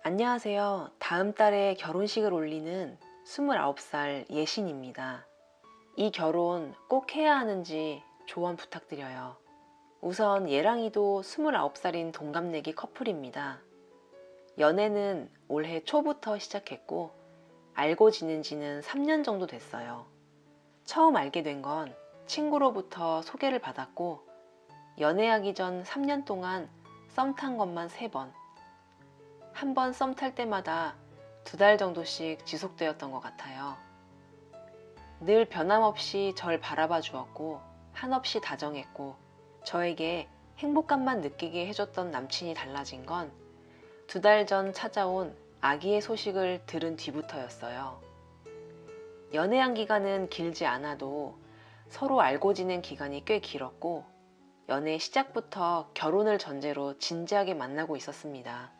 안녕하세요. 다음 달에 결혼식을 올리는 29살 예신입니다. 이 결혼 꼭 해야 하는지 조언 부탁드려요. 우선 예랑이도 29살인 동갑내기 커플입니다. 연애는 올해 초부터 시작했고 알고 지낸 지는 3년 정도 됐어요. 처음 알게 된 건 친구로부터 소개를 받았고 연애하기 전 3년 동안 썸 탄 것만 3번. 한 번 썸 탈 때마다 2달 정도씩 지속되었던 것 같아요. 늘 변함없이 절 바라봐 주었고 한없이 다정했고 저에게 행복감만 느끼게 해줬던 남친이 달라진 건 2달 전 찾아온 아기의 소식을 들은 뒤부터였어요. 연애한 기간은 길지 않아도 서로 알고 지낸 기간이 꽤 길었고 연애 시작부터 결혼을 전제로 진지하게 만나고 있었습니다.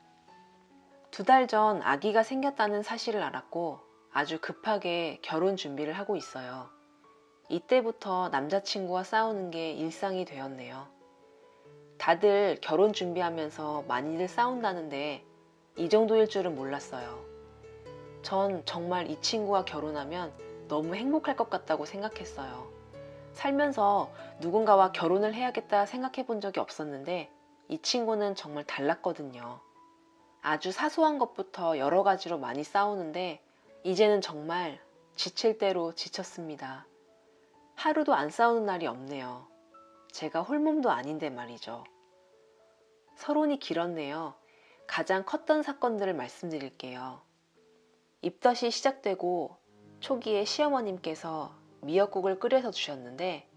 2달 전 아기가 생겼다는 사실을 알았고 아주 급하게 결혼 준비를 하고 있어요. 이때부터 남자친구와 싸우는 게 일상이 되었네요. 다들 결혼 준비하면서 많이들 싸운다는데 이 정도일 줄은 몰랐어요. 전 정말 이 친구와 결혼하면 너무 행복할 것 같다고 생각했어요. 살면서 누군가와 결혼을 해야겠다 생각해 본 적이 없었는데 이 친구는 정말 달랐거든요. 아주 사소한 것부터 여러 가지로 많이 싸우는데 이제는 정말 지칠 대로 지쳤습니다. 하루도 안 싸우는 날이 없네요. 제가 홀몸도 아닌데 말이죠. 서론이 길었네요. 가장 컸던 사건들을 말씀드릴게요. 입덧이 시작되고 초기에 시어머님께서 미역국을 끓여서 주셨는데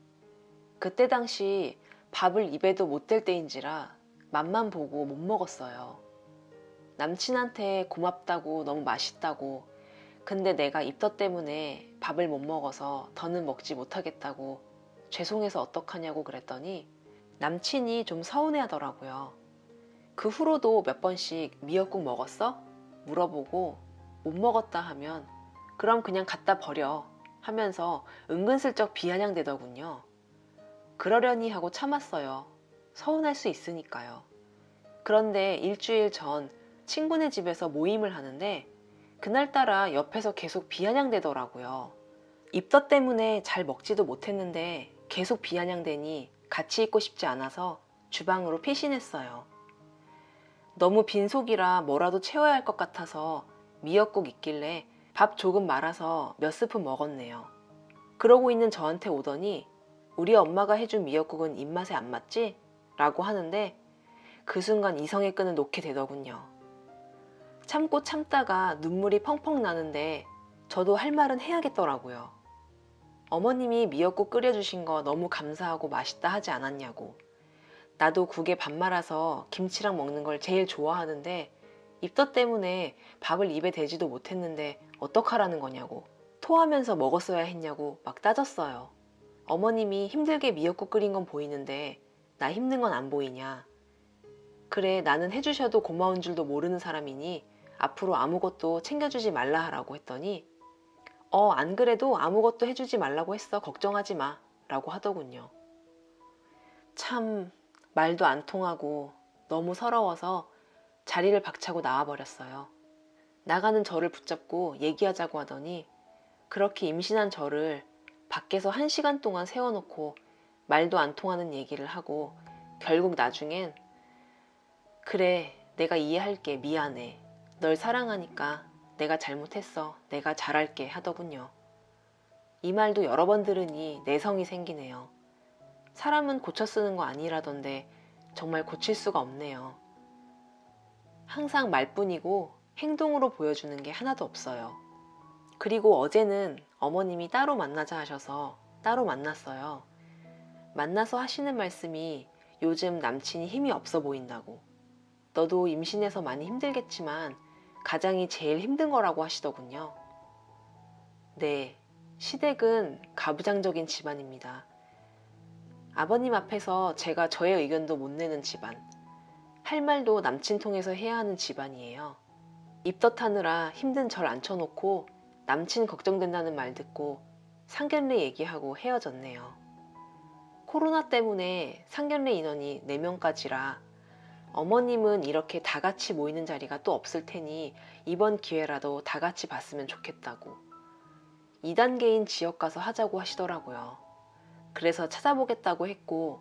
그때 당시 밥을 입에도 못 댈 때인지라 맛만 보고 못 먹었어요. 남친한테 고맙다고 너무 맛있다고 근데 내가 입덧 때문에 밥을 못 먹어서 더는 먹지 못하겠다고 죄송해서 어떡하냐고 그랬더니 남친이 좀 서운해 하더라고요. 그 후로도 몇 번씩 미역국 먹었어? 물어보고 못 먹었다 하면 그럼 그냥 갖다 버려 하면서 은근슬쩍 비아냥대더군요. 그러려니 하고 참았어요. 서운할 수 있으니까요. 그런데 일주일 전 친구네 집에서 모임을 하는데 그날따라 옆에서 계속 비아냥대더라고요. 입덧 때문에 잘 먹지도 못했는데 계속 비아냥대니 같이 있고 싶지 않아서 주방으로 피신했어요. 너무 빈속이라 뭐라도 채워야 할 것 같아서 미역국 있길래 밥 조금 말아서 몇 스푼 먹었네요. 그러고 있는 저한테 오더니 우리 엄마가 해준 미역국은 입맛에 안 맞지? 라고 하는데 그 순간 이성의 끈을 놓게 되더군요. 참고 참다가 눈물이 펑펑 나는데 저도 할 말은 해야겠더라고요. 어머님이 미역국 끓여주신 거 너무 감사하고 맛있다 하지 않았냐고. 나도 국에 밥 말아서 김치랑 먹는 걸 제일 좋아하는데 입덧 때문에 밥을 입에 대지도 못했는데 어떡하라는 거냐고. 토하면서 먹었어야 했냐고 막 따졌어요. 어머님이 힘들게 미역국 끓인 건 보이는데 나 힘든 건 안 보이냐. 그래 나는 해주셔도 고마운 줄도 모르는 사람이니 앞으로 아무것도 챙겨주지 말라 하라고 했더니 안 그래도 아무것도 해주지 말라고 했어. 걱정하지 마. 라고 하더군요. 참 말도 안 통하고 너무 서러워서 자리를 박차고 나와버렸어요. 나가는 저를 붙잡고 얘기하자고 하더니 그렇게 임신한 저를 밖에서 1시간 동안 세워놓고 말도 안 통하는 얘기를 하고 결국 나중엔 그래 내가 이해할게 미안해 널 사랑하니까 내가 잘못했어 내가 잘할게 하더군요. 이 말도 여러 번 들으니 내성이 생기네요. 사람은 고쳐 쓰는 거 아니라던데 정말 고칠 수가 없네요. 항상 말뿐이고 행동으로 보여주는 게 하나도 없어요. 그리고 어제는 어머님이 따로 만나자 하셔서 따로 만났어요. 만나서 하시는 말씀이 요즘 남친이 힘이 없어 보인다고. 너도 임신해서 많이 힘들겠지만 가장이 제일 힘든 거라고 하시더군요. 네, 시댁은 가부장적인 집안입니다. 아버님 앞에서 제가 저의 의견도 못 내는 집안. 할 말도 남친 통해서 해야 하는 집안이에요. 입덧하느라 힘든 절 앉혀놓고 남친 걱정된다는 말 듣고 상견례 얘기하고 헤어졌네요. 코로나 때문에 상견례 인원이 4명까지라 어머님은 이렇게 다 같이 모이는 자리가 또 없을 테니 이번 기회라도 다 같이 봤으면 좋겠다고. 2단계인 지역 가서 하자고 하시더라고요. 그래서 찾아보겠다고 했고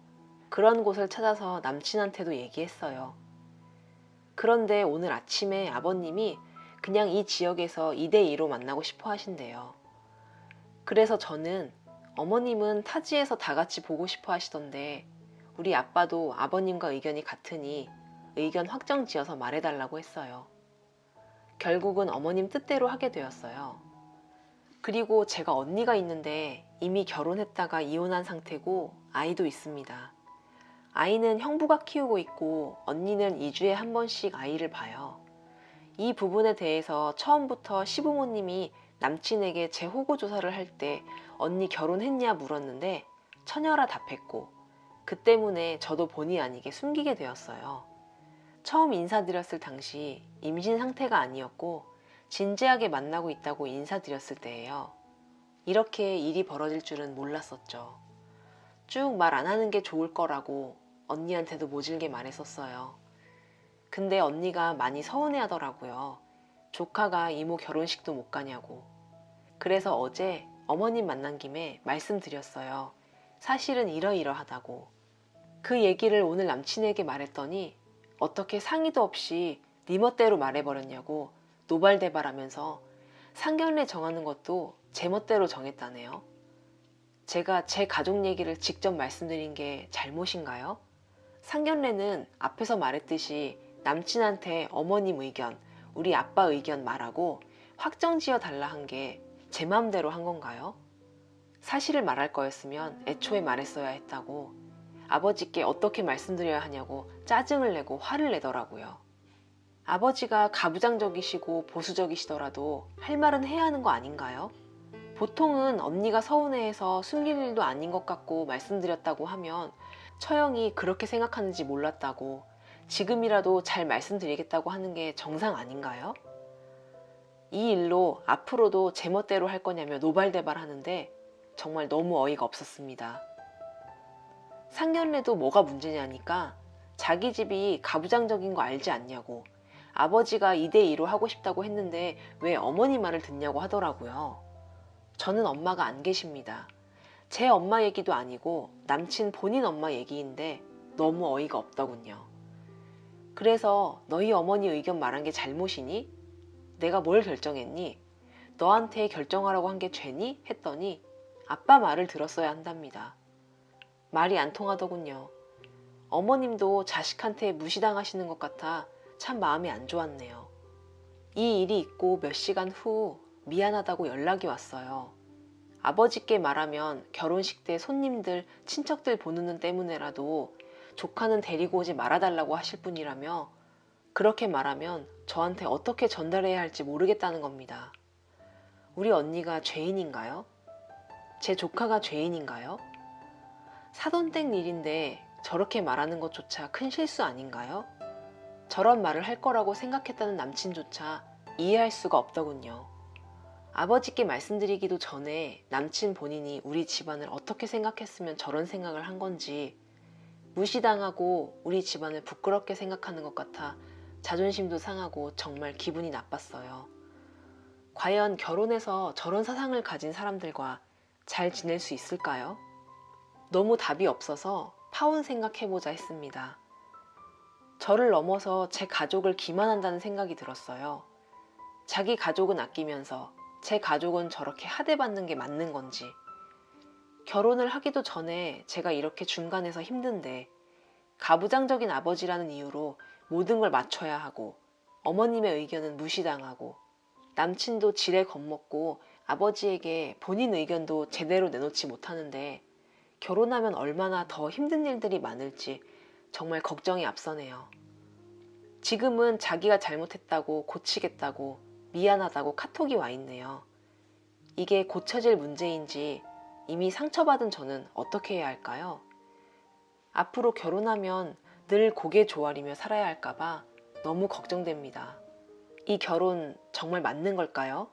그런 곳을 찾아서 남친한테도 얘기했어요. 그런데 오늘 아침에 아버님이 그냥 이 지역에서 2대2로 만나고 싶어 하신대요. 그래서 저는 어머님은 타지에서 다 같이 보고 싶어 하시던데 우리 아빠도 아버님과 의견이 같으니 의견 확정 지어서 말해달라고 했어요. 결국은 어머님 뜻대로 하게 되었어요. 그리고 제가 언니가 있는데 이미 결혼했다가 이혼한 상태고 아이도 있습니다. 아이는 형부가 키우고 있고 언니는 2주에 한 번씩 아이를 봐요. 이 부분에 대해서 처음부터 시부모님이 남친에게 제 호구 조사를 할 때 언니 결혼했냐 물었는데 처녀라 답했고 그 때문에 저도 본의 아니게 숨기게 되었어요. 처음 인사드렸을 당시 임신 상태가 아니었고 진지하게 만나고 있다고 인사드렸을 때예요. 이렇게 일이 벌어질 줄은 몰랐었죠. 쭉 말 안 하는 게 좋을 거라고 언니한테도 모질게 말했었어요. 근데 언니가 많이 서운해 하더라고요. 조카가 이모 결혼식도 못 가냐고. 그래서 어제 어머님 만난 김에 말씀드렸어요. 사실은 이러이러하다고. 그 얘기를 오늘 남친에게 말했더니 어떻게 상의도 없이 네 멋대로 말해버렸냐고 노발대발하면서 상견례 정하는 것도 제 멋대로 정했다네요. 제가 제 가족 얘기를 직접 말씀드린 게 잘못인가요? 상견례는 앞에서 말했듯이 남친한테 어머님 의견, 우리 아빠 의견 말하고 확정 지어 달라 한 게 제 마음대로 한 건가요? 사실을 말할 거였으면 애초에 말했어야 했다고 아버지께 어떻게 말씀드려야 하냐고 짜증을 내고 화를 내더라고요. 아버지가 가부장적이시고 보수적이시더라도 할 말은 해야 하는 거 아닌가요? 보통은 언니가 서운해해서 숨길 일도 아닌 것 같고 말씀드렸다고 하면 처형이 그렇게 생각하는지 몰랐다고 지금이라도 잘 말씀드리겠다고 하는 게 정상 아닌가요? 이 일로 앞으로도 제멋대로 할 거냐며 노발대발 하는데 정말 너무 어이가 없었습니다. 상견례도 뭐가 문제냐니까 자기 집이 가부장적인 거 알지 않냐고 아버지가 2대2로 하고 싶다고 했는데 왜 어머니 말을 듣냐고 하더라고요. 저는 엄마가 안 계십니다. 제 엄마 얘기도 아니고 남친 본인 엄마 얘기인데 너무 어이가 없더군요. 그래서 너희 어머니 의견 말한 게 잘못이니? 내가 뭘 결정했니? 너한테 결정하라고 한 게 죄니? 했더니 아빠 말을 들었어야 한답니다. 말이 안 통하더군요. 어머님도 자식한테 무시당하시는 것 같아 참 마음이 안 좋았네요. 이 일이 있고 몇 시간 후 미안하다고 연락이 왔어요. 아버지께 말하면 결혼식 때 손님들, 친척들 보는 눈 때문에라도 조카는 데리고 오지 말아달라고 하실 분이라며 그렇게 말하면 저한테 어떻게 전달해야 할지 모르겠다는 겁니다. 우리 언니가 죄인인가요? 제 조카가 죄인인가요? 사돈댁 일인데 저렇게 말하는 것조차 큰 실수 아닌가요? 저런 말을 할 거라고 생각했다는 남친조차 이해할 수가 없더군요. 아버지께 말씀드리기도 전에 남친 본인이 우리 집안을 어떻게 생각했으면 저런 생각을 한 건지 무시당하고 우리 집안을 부끄럽게 생각하는 것 같아 자존심도 상하고 정말 기분이 나빴어요. 과연 결혼해서 저런 사상을 가진 사람들과 잘 지낼 수 있을까요? 너무 답이 없어서 파혼 생각해보자 했습니다. 저를 넘어서 제 가족을 기만한다는 생각이 들었어요. 자기 가족은 아끼면서 제 가족은 저렇게 하대받는 게 맞는 건지. 결혼을 하기도 전에 제가 이렇게 중간에서 힘든데 가부장적인 아버지라는 이유로 모든 걸 맞춰야 하고 어머님의 의견은 무시당하고 남친도 지레 겁먹고 아버지에게 본인 의견도 제대로 내놓지 못하는데 결혼하면 얼마나 더 힘든 일들이 많을지 정말 걱정이 앞서네요. 지금은 자기가 잘못했다고 고치겠다고 미안하다고 카톡이 와 있네요. 이게 고쳐질 문제인지 이미 상처받은 저는 어떻게 해야 할까요? 앞으로 결혼하면 늘 고개 조아리며 살아야 할까봐 너무 걱정됩니다. 이 결혼 정말 맞는 걸까요?